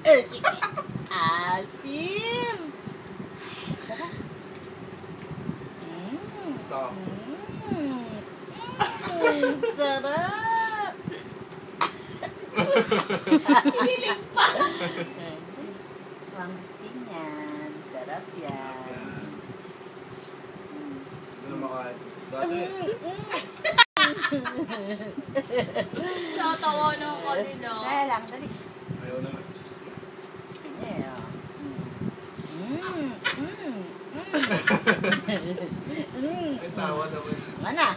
Asim. Sarap. Sarap. Hinilig pa. Ang gusto niyan. Sarap yan. Ito na makain. Dati. Natawa na ako nila. Kaya lang, dali. Ayaw na nga. Gusto niya Ay, tawa naman. Mana?